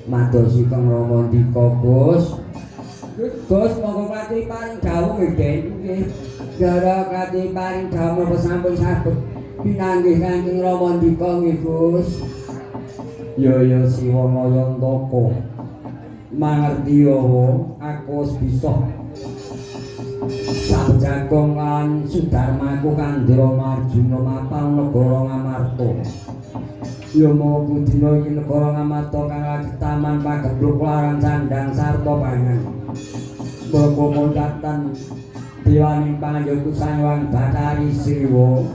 Madosi Kang Ramandika Gus. Gus monggo kati paring dawuh nggih nggih. Jara kati paring dawuh menapa sampun saged pinanggih Kanjeng Ramandika nggih Gus. Ya Siwa Mayantaka. Mangerti aku wis bisa sajagong lan Sudarmaku Kandira Marjuna mapal negara Ngamarta. Ya mau budina iki negara Ngamarta kang lagi taman pagebluk larang sandang sarta pangan. Mboko mondatan diwaning pangayoku Sanghyang Bathari Sriwa.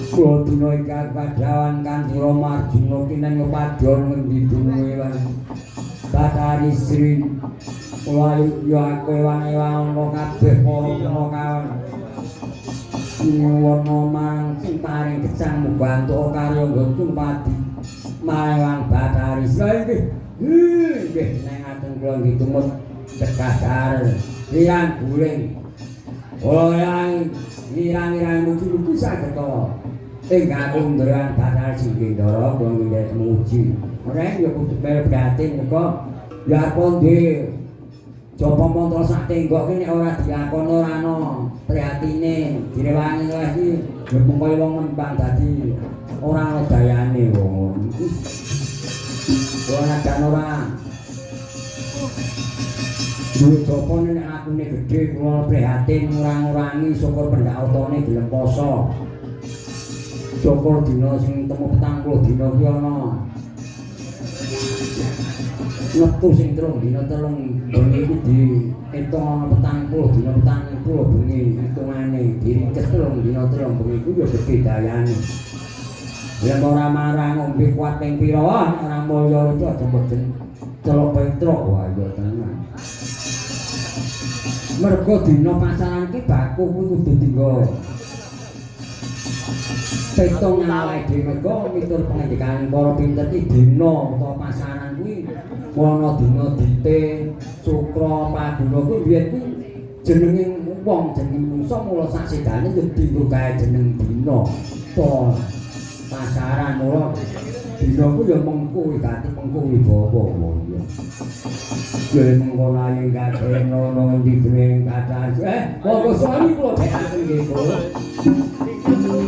Kula dina iki kadhawan Kandira Marjuna kineng padha ngendi dununge lan Bathari Sri. Kula yo aku ewan-ewan kabeh para kawan. Wono mang sing paring gesang mbantu karya nggon padi marang Bathari Sri nggih neng ajeng kula nggih tumut dekadar liang guling yang nirang-nirang lucu-lucu saged to tinggal kunderan Bathari Sri Ndara kula nggih muji ora yo kudu berbatin kok ya ponde coba montor sak tenggok ki nek ora dilakoni ora ana prihatine direwangi lagi ya kaya wong ngembang dadi ora ana dayane wong ora kan ora duwe coba nek akune gedhe kula prihatin ngurang-urangi syukur pendak otone gelem poso syukur dina sing temu 40 dina ki ana Waktu sing terung dina telung bengi iku diitung ana 40 dina 40 bengi hitungane diringkes telung dina telung bengi iku ya gedhe dayane. Yen ora marang ngombe kuat ping pira ora mulya itu aja mboten celok petrok wah ya tenan. Mergo dina pasaran ki baku kudu dienggo petung awake dhewe mergo mitur pengendikan para pinter iki dina utawa pasaran kuwi ana dina dite cukra paduna kuwi biyen kuwi jenenge wong jeneng mungsa mula sak sedane yo dienggo kae jeneng dina. Po pasaran mula dina ku yo mengko ganti mengko wibawa ya. Yen mengko lae gak ono ndi dene kata. Monggo suami kula dekaken nggih, Bu.